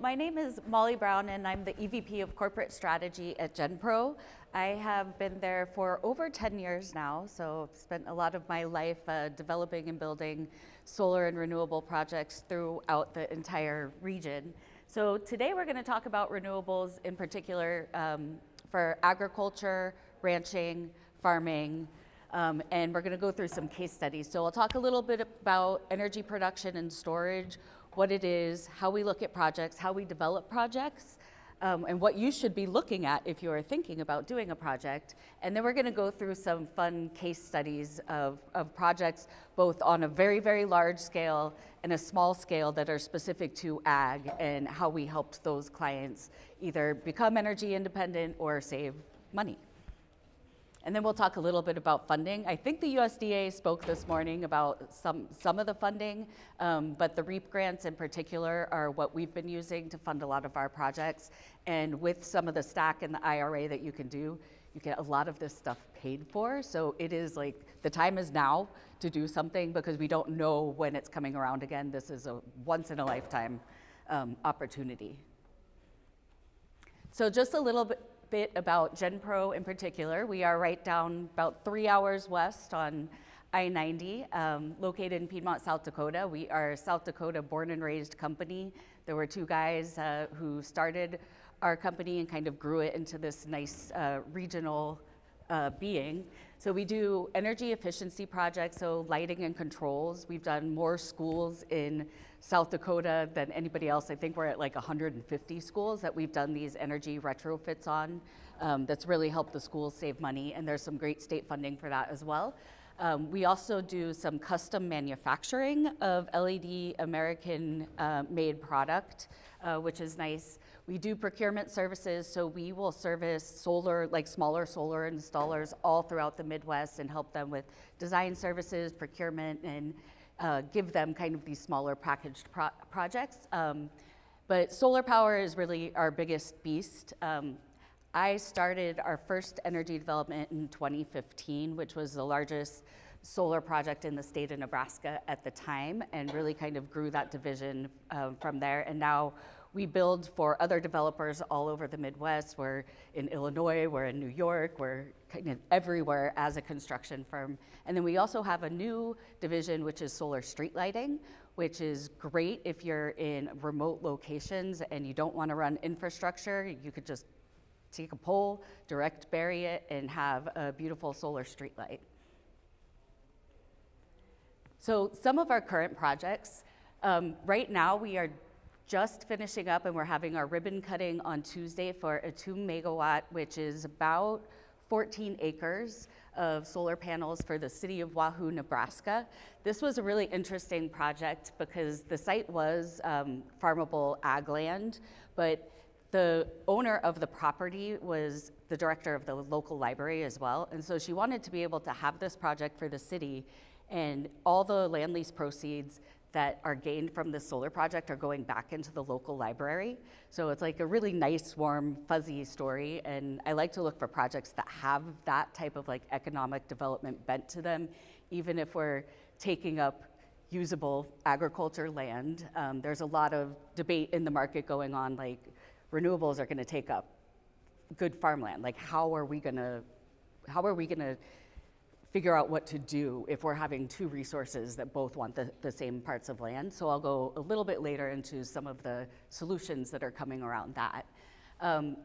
my name is Molly Brown, and I'm the EVP of Corporate Strategy at GenPro. I have been there for over 10 years now, so I've spent a lot of my life developing and building solar and renewable projects throughout the entire region. So today we're going to talk about renewables in particular for agriculture, ranching, farming, and we're going to go through some case studies. So I'll talk a little bit about energy production and storage, what it is, how we look at projects, how we develop projects, and what you should be looking at if you are thinking about doing a project. And then we're going to go through some fun case studies of projects, both on a very, very large scale and a small scale that are specific to ag, and how we helped those clients either become energy independent or save money. And then we'll talk a little bit about funding. I think the USDA spoke this morning about some of the funding, but the REAP grants in particular are what we've been using to fund a lot of our projects. And with some of the stack and the IRA that you can do, you get a lot of this stuff paid for. So it is like, the time is now to do something because we don't know when it's coming around again. This is a once in a lifetime opportunity. So just a little bit about GenPro in particular. We are right down about 3 hours west on I-90, located in Piedmont, South Dakota. We are a South Dakota born and raised company. There were two guys who started our company and kind of grew it into this nice regional being. So we do energy efficiency projects, so lighting and controls. We've done more schools in South Dakota than anybody else. I think we're at like 150 schools that we've done these energy retrofits on. That's really helped the schools save money, and there's some great state funding for that as well. We also do some custom manufacturing of LED American made product, which is nice. We do procurement services, so we will service solar, like smaller solar installers all throughout the Midwest and help them with design services, procurement, and give them kind of these smaller packaged projects. But solar power is really our biggest beast. I started our first energy development in 2015, which was the largest solar project in the state of Nebraska at the time, and really kind of grew that division from there. And now we build for other developers all over the Midwest. We're in Illinois, we're in New York, we're kind of everywhere as a construction firm. And then we also have a new division, which is solar street lighting, which is great if you're in remote locations and you don't want to run infrastructure. You could just take a pole, direct bury it, and have a beautiful solar street light. So some of our current projects, right now we are just finishing up and we're having our ribbon cutting on Tuesday for a 2 megawatt, which is about 14 acres of solar panels for the city of Wahoo, Nebraska. This was a really interesting project because the site was farmable ag land, but the owner of the property was the director of the local library as well. And so she wanted to be able to have this project for the city, and all the land lease proceeds that are gained from this solar project are going back into the local library. So it's like a really nice, warm, fuzzy story. And I like to look for projects that have that type of like economic development bent to them, even if we're taking up usable agriculture land. There's a lot of debate in the market going on, like renewables are gonna take up good farmland. Like how are we gonna figure out what to do if we're having two resources that both want the same parts of land? So I'll go a little bit later into some of the solutions that are coming around that.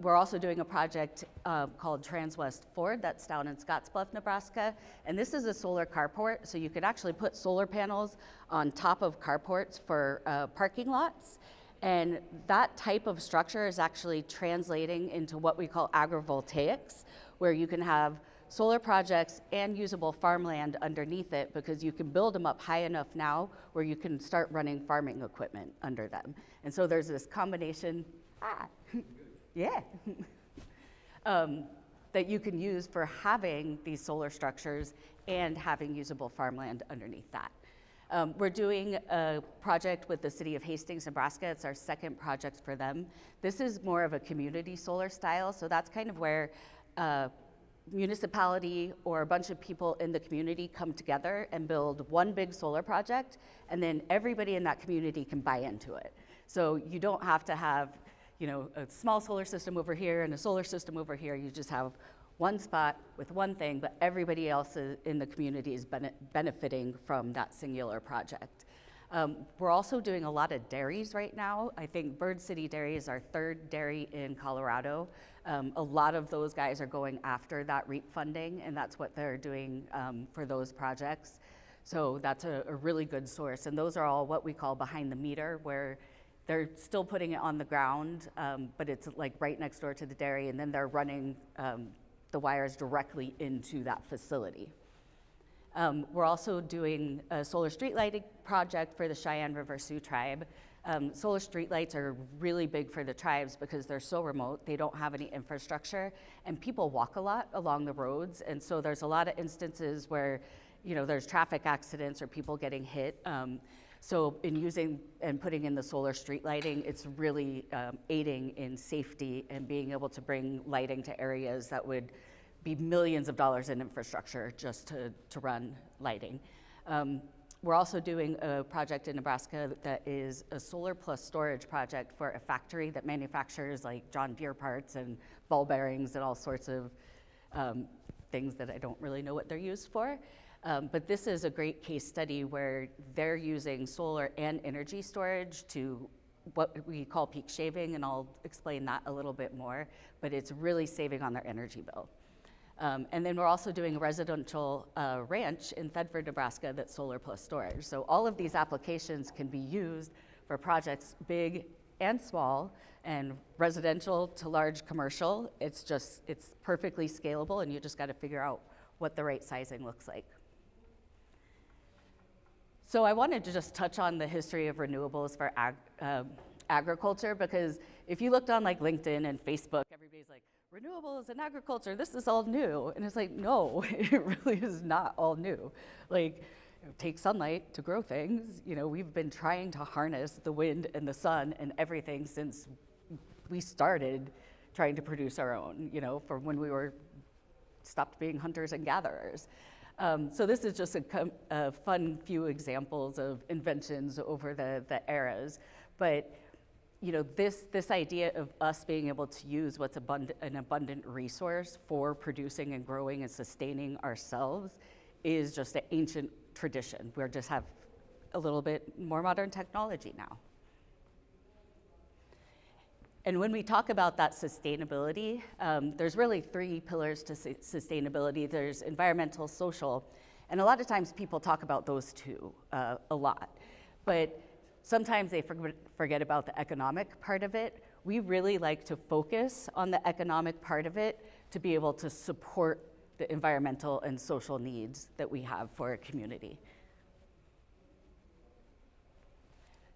We're also doing a project called Transwest Ford that's down in Scottsbluff, Nebraska. And this is a solar carport, so you could actually put solar panels on top of carports for parking lots. And that type of structure is actually translating into what we call agrivoltaics, where you can have solar projects and usable farmland underneath it, because you can build them up high enough now where you can start running farming equipment under them. And so there's this combination, yeah, that you can use for having these solar structures and having usable farmland underneath that. We're doing a project with the city of Hastings, Nebraska. It's our second project for them. This is more of a community solar style, so that's kind of where municipality or a bunch of people in the community come together and build one big solar project, and then everybody in that community can buy into it. So you don't have to have, a small solar system over here and a solar system over here. You just have one spot with one thing, but everybody else in the community is benefiting from that singular project. We're also doing a lot of dairies right now. I think Bird City Dairy is our third dairy in Colorado. A lot of those guys are going after that REAP funding, and that's what they're doing for those projects. So that's a really good source. And those are all what we call behind the meter, where they're still putting it on the ground, but it's like right next door to the dairy, and then they're running the wires directly into that facility. We're also doing a solar street lighting project for the Cheyenne River Sioux tribe. Solar street lights are really big for the tribes because they're so remote, they don't have any infrastructure, and people walk a lot along the roads, and so there's a lot of instances where there's traffic accidents or people getting hit. So in using and putting in the solar street lighting, it's really aiding in safety and being able to bring lighting to areas that would be millions of dollars in infrastructure just to run lighting. We're also doing a project in Nebraska that is a solar plus storage project for a factory that manufactures like John Deere parts and ball bearings and all sorts of things that I don't really know what they're used for. But this is a great case study where they're using solar and energy storage to what we call peak shaving, and I'll explain that a little bit more, but it's really saving on their energy bill. And then we're also doing a residential ranch in Thedford, Nebraska that's solar plus storage. So all of these applications can be used for projects big and small, and residential to large commercial. It's perfectly scalable, and you just got to figure out what the right sizing looks like. So I wanted to just touch on the history of renewables for agriculture, because if you looked on like LinkedIn and Facebook, everybody's like, renewables and agriculture, this is all new. And it's like, no, it really is not all new. Like, take sunlight to grow things. We've been trying to harness the wind and the sun and everything since we started trying to produce our own, from when we stopped being hunters and gatherers. So this is just a fun few examples of inventions over the eras. But this idea of us being able to use what's an abundant resource for producing and growing and sustaining ourselves is just an ancient tradition. We just have a little bit more modern technology now. And when we talk about that sustainability, there's really three pillars to sustainability. There's environmental, social, and a lot of times people talk about those two a lot. But sometimes they forget about the economic part of it. We really like to focus on the economic part of it to be able to support the environmental and social needs that we have for a community.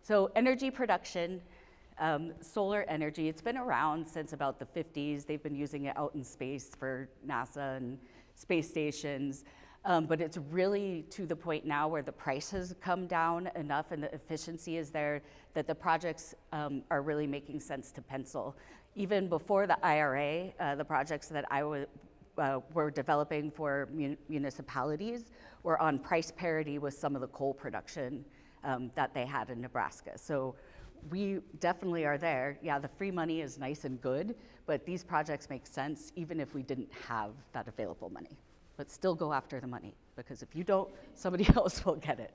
So energy production, solar energy, it's been around since about the 50s. They've been using it out in space for NASA and space stations. But it's really to the point now where the price has come down enough and the efficiency is there that the projects are really making sense to pencil. Even before the IRA, the projects that I were developing for municipalities were on price parity with some of the coal production that they had in Nebraska. So we definitely are there. Yeah, the free money is nice and good, but these projects make sense even if we didn't have that available money. But still go after the money, because if you don't, somebody else will get it.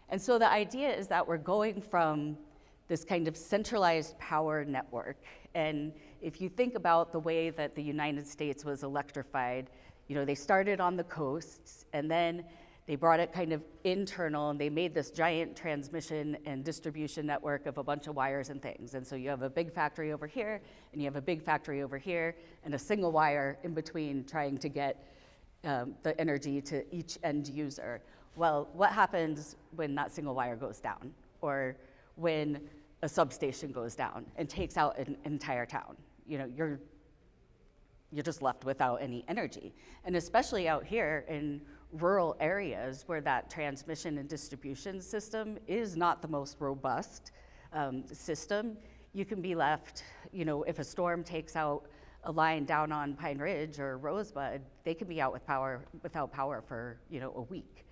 And so the idea is that we're going from this kind of centralized power network. And if you think about the way that the United States was electrified, they started on the coasts, and then they brought it kind of internal, and they made this giant transmission and distribution network of a bunch of wires and things. And so you have a big factory over here, and you have a big factory over here, and a single wire in between trying to get the energy to each end user. Well, what happens when that single wire goes down, or when a substation goes down and takes out an entire town? You're just left without any energy. And especially out here in rural areas where that transmission and distribution system is not the most robust system, you can be left, if a storm takes out a line down on Pine Ridge or Rosebud, they can be out without power for, a week.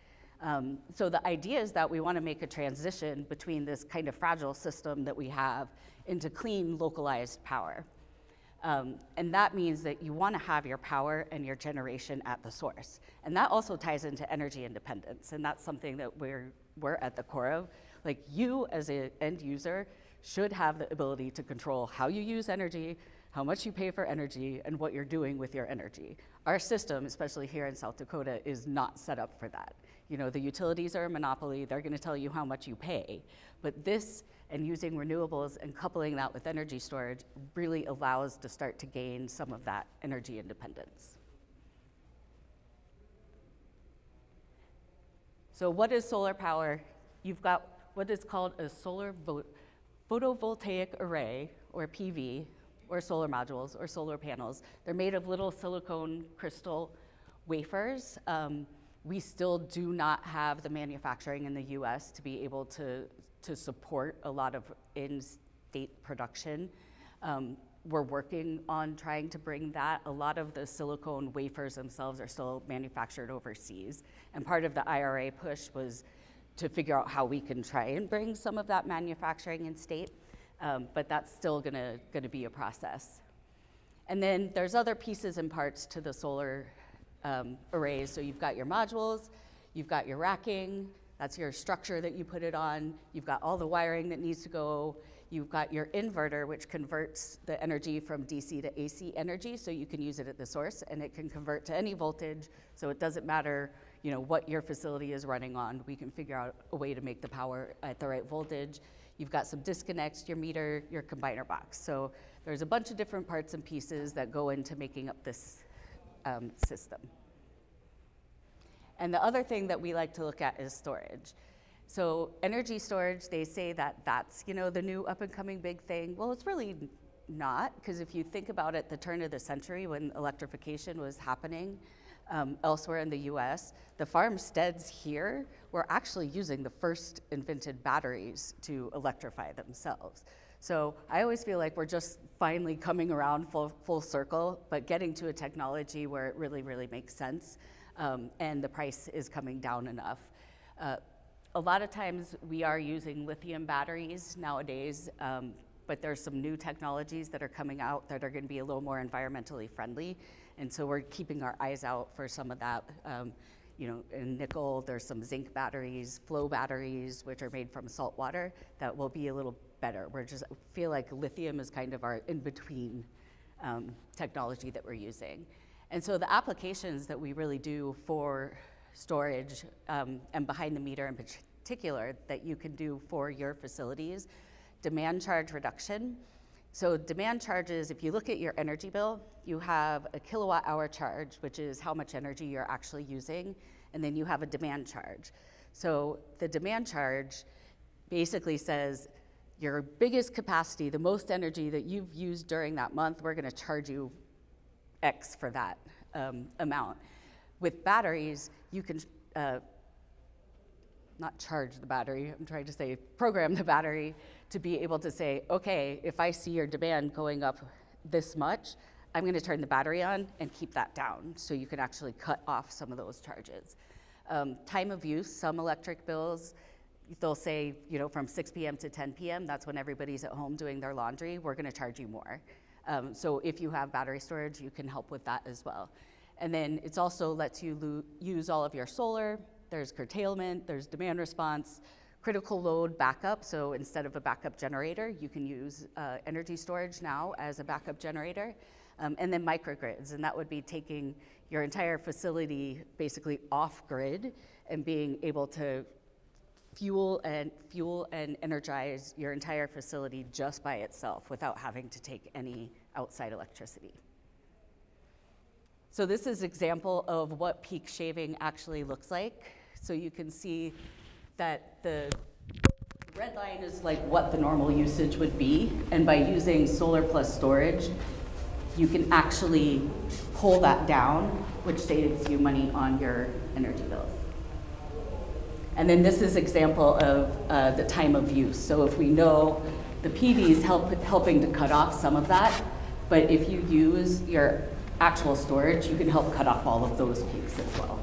So the idea is that we want to make a transition between this kind of fragile system that we have into clean, localized power. And that means that you want to have your power and your generation at the source. And that also ties into energy independence, and that's something that we're at the core of. Like, you as an end user should have the ability to control how you use energy, how much you pay for energy, and what you're doing with your energy. Our system, especially here in South Dakota, is not set up for that. You know, the utilities are a monopoly. They're going to tell you how much you pay. But this, and using renewables and coupling that with energy storage, really allows to start to gain some of that energy independence. So what is solar power? You've got what is called a solar photovoltaic array, or PV, or solar modules, or solar panels. They're made of little silicone crystal wafers. We still do not have the manufacturing in the US to be able to support a lot of in-state production. We're working on trying to bring that. A lot of the silicone wafers themselves are still manufactured overseas. And part of the IRA push was to figure out how we can try and bring some of that manufacturing in state. But that's still gonna be a process. And then there's other pieces and parts to the solar arrays. So you've got your modules, you've got your racking, that's your structure that you put it on, you've got all the wiring that needs to go, you've got your inverter, which converts the energy from DC to AC energy, so you can use it at the source, and it can convert to any voltage, so it doesn't matter, you know, what your facility is running on. We can figure out a way to make the power at the right voltage. You've got some disconnects, your meter, your combiner box. So there's a bunch of different parts and pieces that go into making up this system. And the other thing that we like to look at is storage. So energy storage, they say that that's, you know, the new up and coming big thing. Well, it's really not, because if you think about it, the turn of the century when electrification was happening elsewhere in the US, the farmsteads here were actually using the first invented batteries to electrify themselves. So I always feel like we're just finally coming around full circle, but getting to a technology where it really, really makes sense, and the price is coming down enough. A lot of times we are using lithium batteries nowadays, but there's some new technologies that are coming out that are going to be a little more environmentally friendly, and so we're keeping our eyes out for some of that. You know, in nickel, there's some zinc batteries, flow batteries, which are made from salt water, that will be a little better. We're just feel like lithium is kind of our in-between technology that we're using. And so the applications that we really do for storage and behind the meter in particular that you can do for your facilities, demand charge reduction. So demand charges, if you look at your energy bill, you have a kilowatt hour charge, which is how much energy you're actually using, and then you have a demand charge. So the demand charge basically says your biggest capacity, the most energy that you've used during that month, we're gonna charge you X for that amount. With batteries, you can not charge the battery, I'm trying to say program the battery to be able to say, okay, if I see your demand going up this much, I'm gonna turn the battery on and keep that down, so you can actually cut off some of those charges. Time of use, some electric bills, they'll say, you know, from 6 p.m. to 10 p.m., that's when everybody's at home doing their laundry, we're gonna charge you more. So if you have battery storage, you can help with that as well. And then it also lets you use all of your solar. There's curtailment, there's demand response, critical load backup. So instead of a backup generator, you can use energy storage now as a backup generator. And then microgrids, and that would be taking your entire facility basically off grid and being able to fuel and energize your entire facility just by itself without having to take any outside electricity. So this is an example of what peak shaving actually looks like. So you can see that the red line is like what the normal usage would be, and by using solar plus storage, you can actually pull that down, which saves you money on your energy bills. And then this is an example of the time of use. So if we know the PV is helping to cut off some of that, but if you use your actual storage, you can help cut off all of those peaks as well.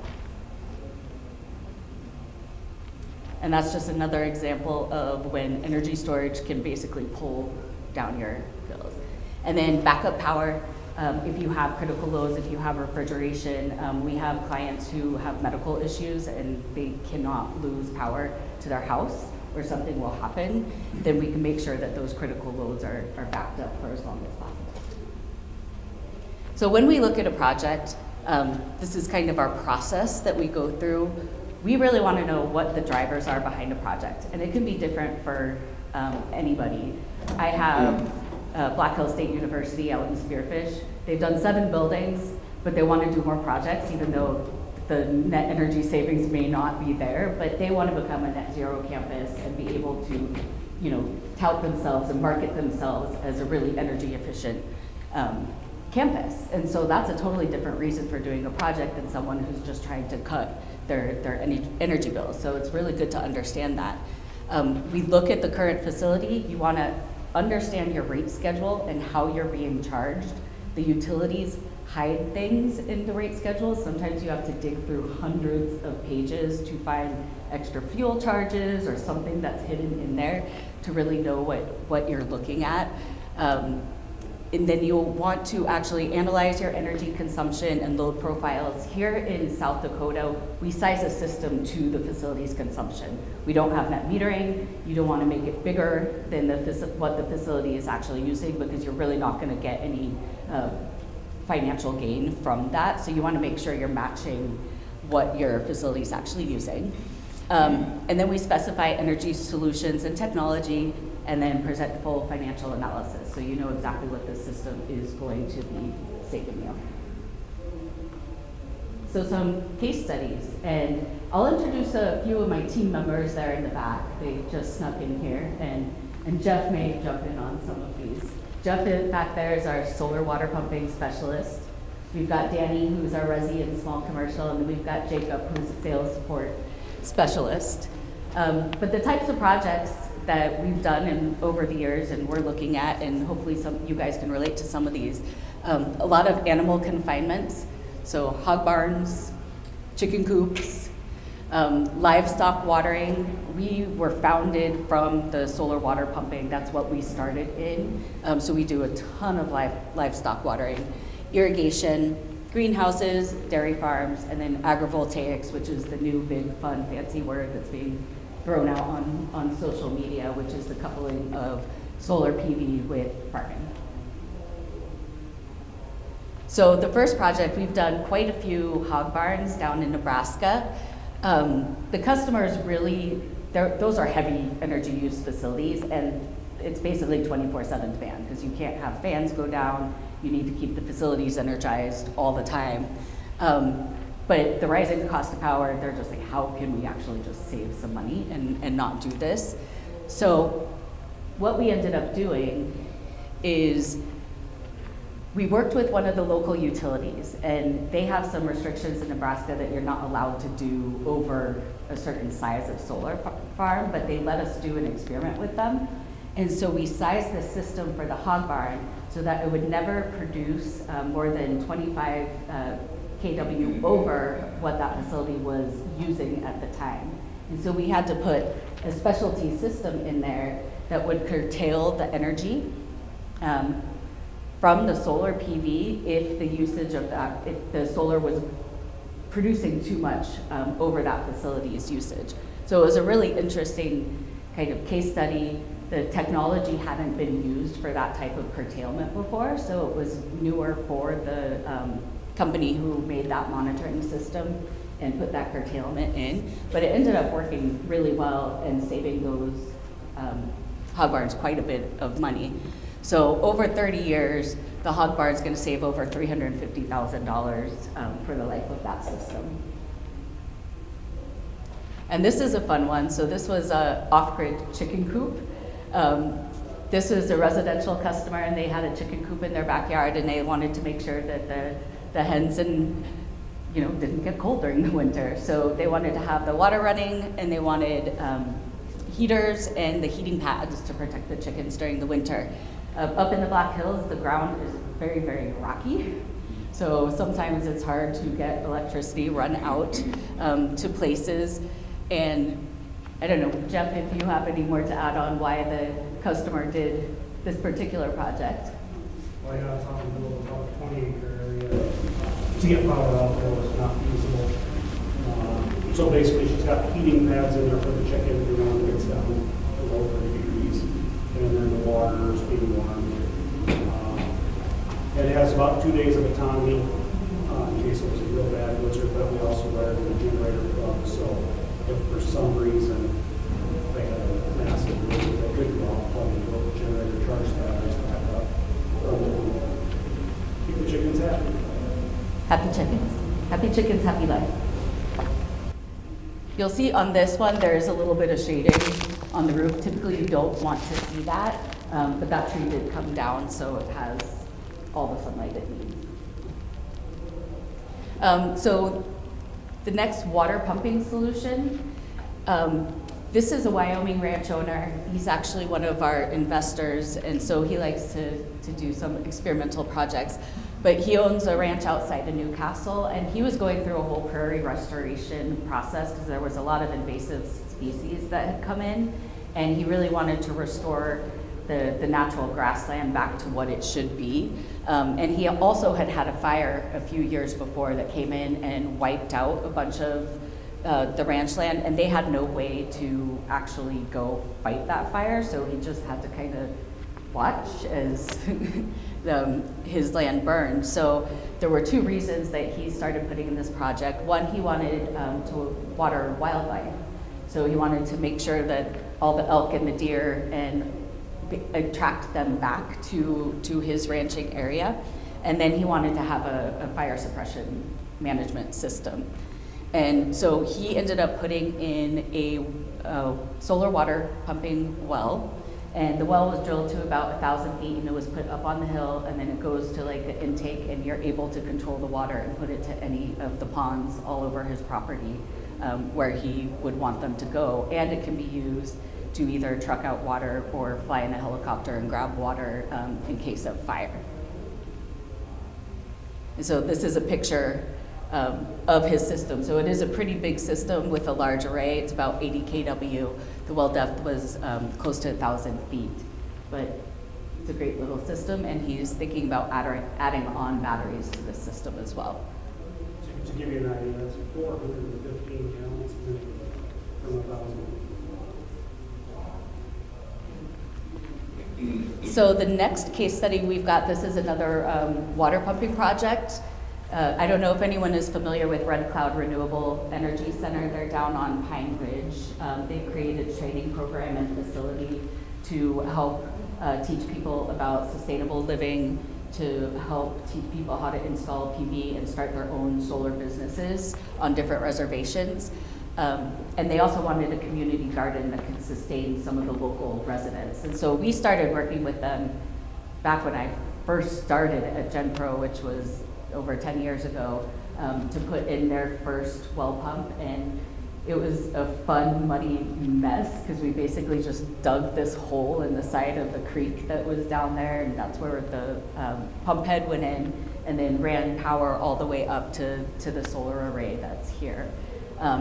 And that's just another example of when energy storage can basically pull down your bills. And then backup power, if you have critical loads, if you have refrigeration, we have clients who have medical issues and they cannot lose power to their house or something will happen, then we can make sure that those critical loads are backed up for as long as possible. So when we look at a project, this is kind of our process that we go through. We really want to know what the drivers are behind a project, and it can be different for anybody. I have Black Hills State University out in Spearfish. They've done 7 buildings, but they want to do more projects, even though the net energy savings may not be there, but they want to become a net zero campus and be able to, tout themselves and market themselves as a really energy efficient campus. And so that's a totally different reason for doing a project than someone who's just trying to cut their energy bills. So it's really good to understand that. We look at the current facility. You want to understand your rate schedule and how you're being charged. The utilities hide things in the rate schedule. Sometimes you have to dig through hundreds of pages to find extra fuel charges or something that's hidden in there to really know what you're looking at. And then you'll want to actually analyze your energy consumption and load profiles. Here in South Dakota, we size a system to the facility's consumption. We don't have net metering. You don't want to make it bigger than what the facility is actually using because you're really not going to get any financial gain from that. So you want to make sure you're matching what your facility is actually using. And then we specify energy solutions and technology and then present full financial analysis so you know exactly what the system is going to be saving you. So some case studies, and I'll introduce a few of my team members there in the back. They just snuck in here, and Jeff may jump in on some of these. Jeff back there is our solar water pumping specialist. We've got Danny, who's our resi and small commercial, and then we've got Jacob, who's a sales support specialist. But the types of projects that we've done over the years and we're looking at, and hopefully you guys can relate to some of these, a lot of animal confinements, so hog barns, chicken coops, livestock watering. We were founded from the solar water pumping. That's what we started in. So we do a ton of livestock watering, irrigation, greenhouses, dairy farms, and then agrivoltaics, which is the new big fun fancy word that's being thrown out on social media, which is the coupling of solar PV with farming. So the first project, we've done quite a few hog barns down in Nebraska. The customers really, those are heavy energy use facilities, and it's basically 24/7 fan, because you can't have fans go down. You need to keep the facilities energized all the time. But the rising cost of power, they're just like, how can we actually just save some money and not do this? So what we ended up doing is we worked with one of the local utilities, and they have some restrictions in Nebraska that you're not allowed to do over a certain size of solar farm, but they let us do an experiment with them. And so we sized the system for the hog barn so that it would never produce more than 25 kW over what that facility was using at the time. And so we had to put a specialty system in there that would curtail the energy from the solar PV if the usage of that, if the solar was producing too much over that facility's usage. So it was a really interesting kind of case study. The technology hadn't been used for that type of curtailment before, so it was newer for the company who made that monitoring system and put that curtailment in. But it ended up working really well and saving those hog barns quite a bit of money. So over 30 years, the hog barn is going to save over $350,000 for the life of that system. And this is a fun one. So this was an off-grid chicken coop. This was a residential customer, and they had a chicken coop in their backyard, and they wanted to make sure that the hens didn't get cold during the winter. So they wanted to have the water running, and they wanted heaters and the heating pads to protect the chickens during the winter. Up in the Black Hills, the ground is very, very rocky. So sometimes it's hard to get electricity run out to places. And I don't know, Jeff, if you have any more to add on why the customer did this particular project. Well, yeah, it's on the middle of about a 20-acre area. To get power out there was not feasible. So basically, she's got heating pads in there for the chicken, when it gets down below 30 degrees, and then the water is being warmed. And it has about 2 days of autonomy in case it was a real bad blizzard, but we also wired in a generator plug, so if for some reason they had a massive blizzard, they could go out, plug into the generator, charge the batteries back up, keep the chickens happy. Happy chickens. Happy chickens, happy life. You'll see on this one, there's a little bit of shading on the roof. Typically, you don't want to see that, but that tree did come down, so it has all the sunlight it needs. So the next water pumping solution, this is a Wyoming ranch owner. He's actually one of our investors, and so he likes to do some experimental projects. But he owns a ranch outside of Newcastle, and he was going through a whole prairie restoration process because there was a lot of invasive species that had come in, and he really wanted to restore the natural grassland back to what it should be. And he also had had a fire a few years before that came in and wiped out a bunch of the ranch land, and they had no way to actually go fight that fire, so he just had to kind of watch as his land burned. So there were two reasons that he started putting in this project. One, he wanted to water wildlife. So he wanted to make sure that all the elk and the deer and attract them back to his ranching area. And then he wanted to have a fire suppression management system. And so he ended up putting in a solar water pumping well. And the well was drilled to about 1,000 feet, and it was put up on the hill, and then it goes to like the intake, and you're able to control the water and put it to any of the ponds all over his property where he would want them to go. And it can be used to either truck out water or fly in a helicopter and grab water in case of fire. And so this is a picture of his system. So it is a pretty big system with a large array. It's about 80 kW. The well depth was close to 1,000 feet. But it's a great little system, and he's thinking about adding on batteries to this system as well. To give you an idea, that's 415 gallons a minute from 1,000. So the next case study we've got, this is another water pumping project. I don't know if anyone is familiar with Red Cloud Renewable Energy Center. They're down on Pine Ridge. They've created a training program and facility to help teach people about sustainable living, to help teach people how to install PV and start their own solar businesses on different reservations. And they also wanted a community garden that could sustain some of the local residents. And so we started working with them back when I first started at GenPro, which was over 10 years ago, to put in their first well pump. And it was a fun, muddy mess, because we basically just dug this hole in the side of the creek that was down there, and that's where the pump head went in, and then ran power all the way up to the solar array that's here.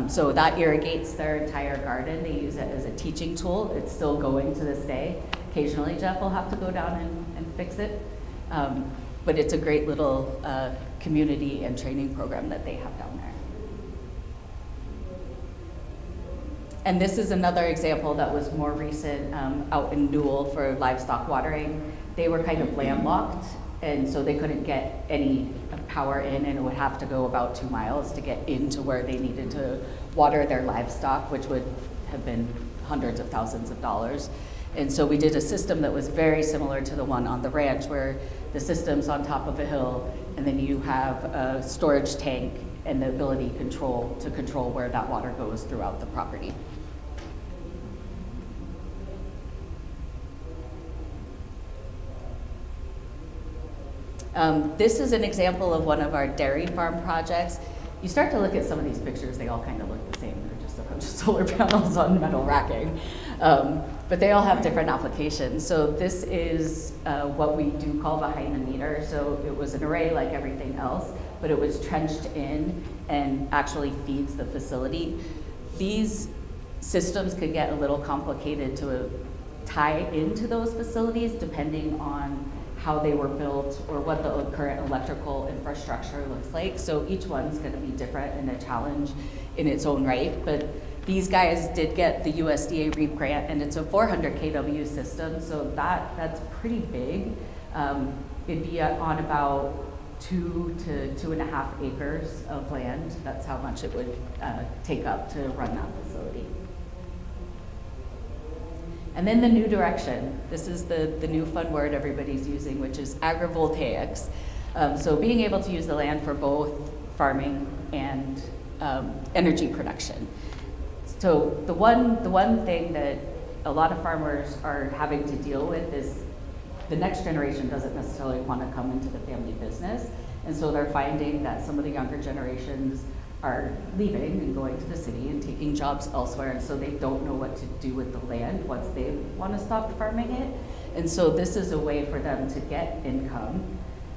So that irrigates their entire garden. They use it as a teaching tool. It's still going to this day. Occasionally Jeff will have to go down and fix it. But it's a great little community and training program that they have down there. And this is another example that was more recent out in Newell for livestock watering. They were kind of landlocked, and so they couldn't get any power in, and it would have to go about 2 miles to get into where they needed to water their livestock, which would have been hundreds of thousands of dollars. And so we did a system that was very similar to the one on the ranch, where the system's on top of a hill, and then you have a storage tank and the ability to control where that water goes throughout the property. This is an example of one of our dairy farm projects. You start to look at some of these pictures, they all kind of look the same. They're just a bunch of solar panels on metal racking. But they all have different applications. So this is what we do call behind the meter. So it was an array like everything else, but it was trenched in and actually feeds the facility. These systems could get a little complicated to tie into those facilities depending on how they were built or what the current electrical infrastructure looks like. So each one's gonna be different and a challenge in its own right. But these guys did get the USDA REAP grant, and it's a 400 kW system, so that's pretty big. It'd be on about 2 to 2.5 acres of land. That's how much it would take up to run that facility. And then the new direction. This is the new fun word everybody's using, which is agrivoltaics. So being able to use the land for both farming and energy production. So the one thing that a lot of farmers are having to deal with is the next generation doesn't necessarily want to come into the family business. And so they're finding that some of the younger generations are leaving and going to the city and taking jobs elsewhere, and so they don't know what to do with the land once they want to stop farming it. And so this is a way for them to get income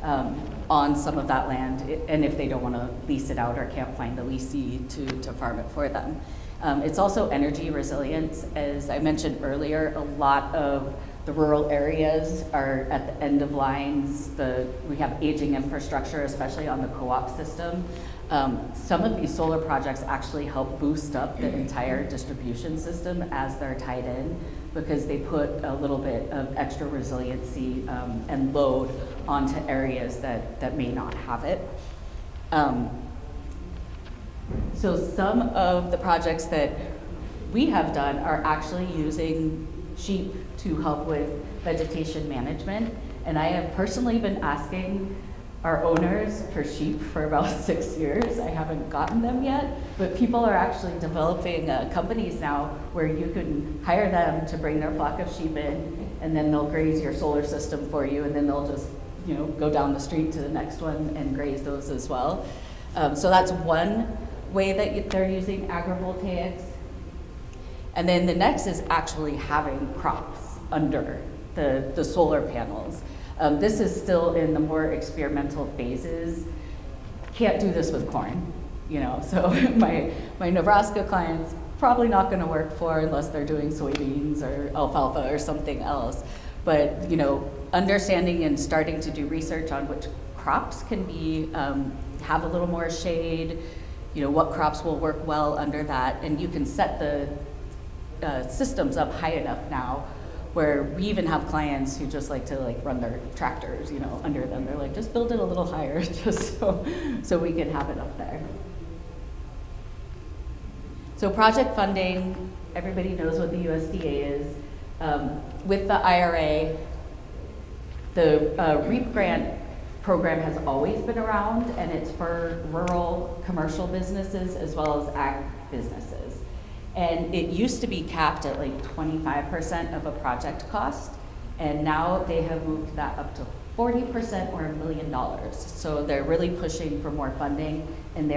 on some of that land, and if they don't want to lease it out or can't find a leasee to farm it for them. It's also energy resilience. As I mentioned earlier, a lot of the rural areas are at the end of lines. We have aging infrastructure, especially on the co-op system. Some of these solar projects actually help boost up the entire distribution system as they're tied in, because they put a little bit of extra resiliency and load onto areas that may not have it. So some of the projects that we have done are actually using sheep to help with vegetation management. And I have personally been asking our owners for sheep for about 6 years. I haven't gotten them yet, but people are actually developing companies now where you can hire them to bring their flock of sheep in, and then they'll graze your solar system for you, and then they'll just go down the street to the next one and graze those as well. So that's one way that they're using agrivoltaics. And then the next is actually having crops under the solar panels. This is still in the more experimental phases. Can't do this with corn, so my Nebraska clients probably not gonna work for unless they're doing soybeans or alfalfa or something else. But understanding and starting to do research on which crops can be, have a little more shade, what crops will work well under that, and you can set the systems up high enough now where we even have clients who just like to run their tractors, under them. They're like, just build it a little higher just so we can have it up there. So project funding, everybody knows what the USDA is. With the IRA, the REAP grant program has always been around, and it's for rural commercial businesses as well as ag businesses. And it used to be capped at 25% of a project cost, and now they have moved that up to 40% or $1 million. So they're really pushing for more funding, and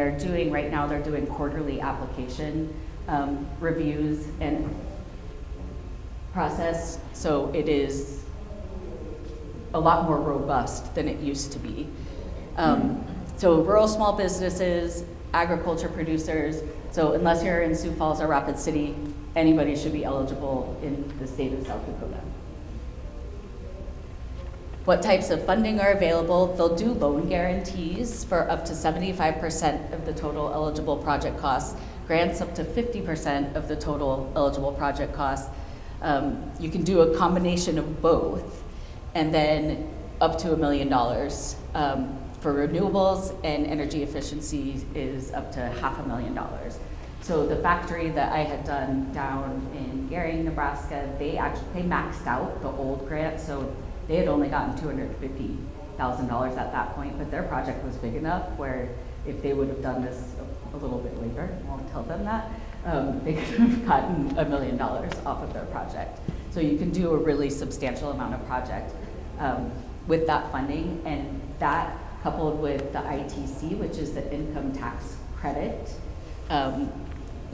right now they're doing quarterly application reviews and process, so it is a lot more robust than it used to be. So rural small businesses, agriculture producers, so unless you're in Sioux Falls or Rapid City, anybody should be eligible in the state of South Dakota. What types of funding are available? They'll do loan guarantees for up to 75% of the total eligible project costs, grants up to 50% of the total eligible project costs. You can do a combination of both, and then up to $1 million. For renewables and energy efficiency is up to $500,000. So the factory that I had done down in Gering, Nebraska, they maxed out the old grant, so they had only gotten $250,000 at that point, but their project was big enough where if they would have done this a little bit later, I won't tell them that, they could have gotten $1 million off of their project. So you can do a really substantial amount of project with that funding, and that coupled with the ITC, which is the income tax credit,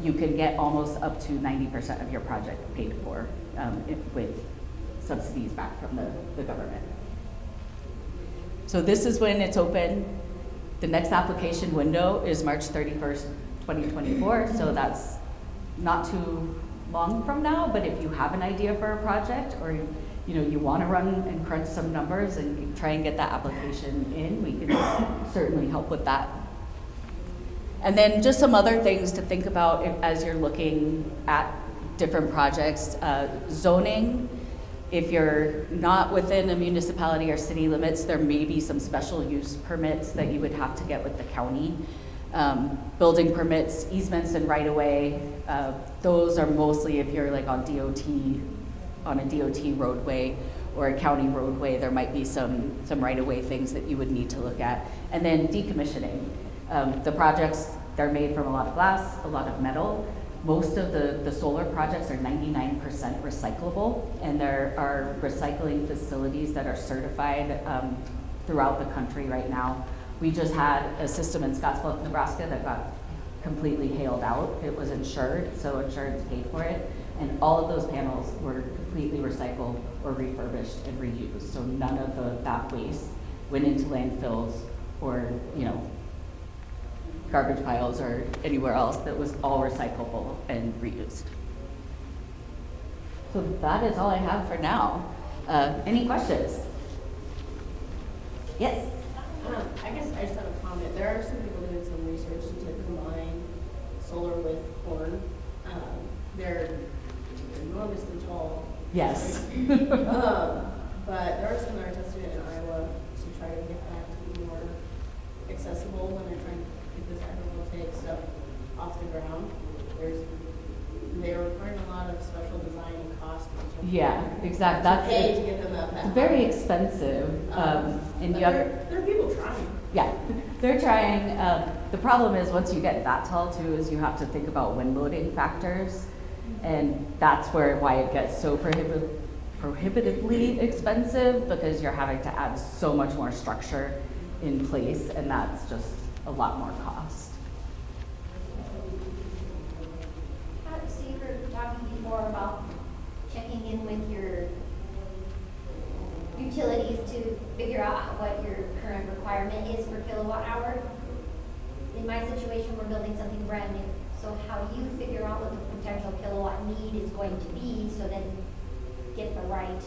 you can get almost up to 90% of your project paid for with subsidies back from the government. So this is when it's open. The next application window is March 31st, 2024, so that's not too long from now, but if you have an idea for a project, or you want to run and crunch some numbers and try and get that application in, we can certainly help with that. And then just some other things to think about as you're looking at different projects. Zoning, if you're not within a municipality or city limits, there may be some special use permits that you would have to get with the county. Building permits, easements, and right-of-way, those are mostly if you're like on a DOT roadway or a county roadway, there might be some right-of-way things that you would need to look at. And then decommissioning. The projects, they're made from a lot of glass, a lot of metal. Most of the solar projects are 99% recyclable, and there are recycling facilities that are certified throughout the country right now. We just had a system in Scottsbluff, Nebraska that got completely hailed out. It was insured, so insurance paid for it. And all of those panels were completely recycled or refurbished and reused. So none of that waste went into landfills or garbage piles or anywhere else. That was all recyclable and reused. So that is all I have for now. Any questions? Yes? I guess I just have a comment. There are some people doing some research to combine solar with corn. They're enormously tall. Yes. But there are some that are testing it in Iowa to try to get that to be more accessible when they're trying to get this agrivoltaic stuff off the ground. They're requiring a lot of special design and cost. Yeah, exactly. That's pay to get them up. It's very expensive. And you there are people trying. Yeah, they're trying. The problem is once you get that tall too, is you have to think about wind loading factors, and that's why it gets so prohibitively expensive, because you're having to add so much more structure in place, and that's just a lot more cost. So you were talking before about checking in with your utilities to figure out what your current requirement is for kilowatt hour. In my situation, we're building something brand new. So how do you figure out what the potential kilowatt need is going to be, so then get the right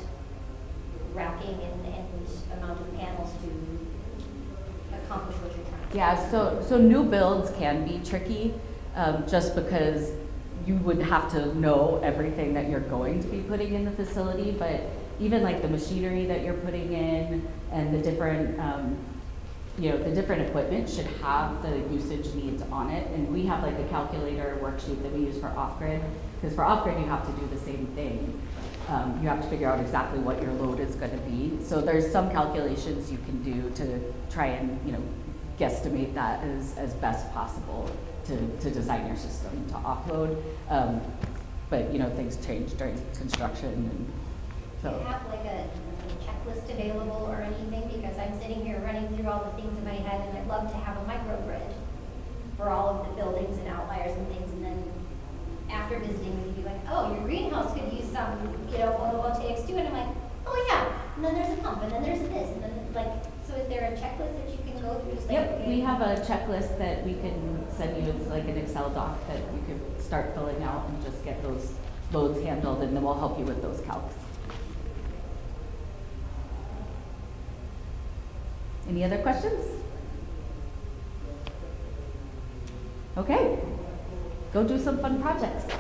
racking and amount of panels to accomplish what you're trying to do? Yeah, so new builds can be tricky, just because you would have to know everything that you're going to be putting in the facility, but even like the machinery that you're putting in and the different, the different equipment should have the usage needs on it. And we have like a calculator worksheet that we use for off-grid, because for off-grid you have to do the same thing. You have to figure out exactly what your load is going to be. So there's some calculations you can do to try and guesstimate that as best possible to design your system to offload. But things change during construction, and so. Do you have like a checklist available or anything? Because I'm sitting here running through all the things in my head, and I'd love to have a microgrid for all of the buildings and outliers and things. And then after visiting, you'd be like, oh, your greenhouse could use some, photovoltaics too. And I'm like, oh yeah. And then there's a pump, and then there's this, and then so is there a checklist that you can go through? Just Yep, we have a checklist that we can send you. It's like an Excel doc that you can start filling out and just get those loads handled, and then we'll help you with those calcs. Any other questions? Okay, go do some fun projects.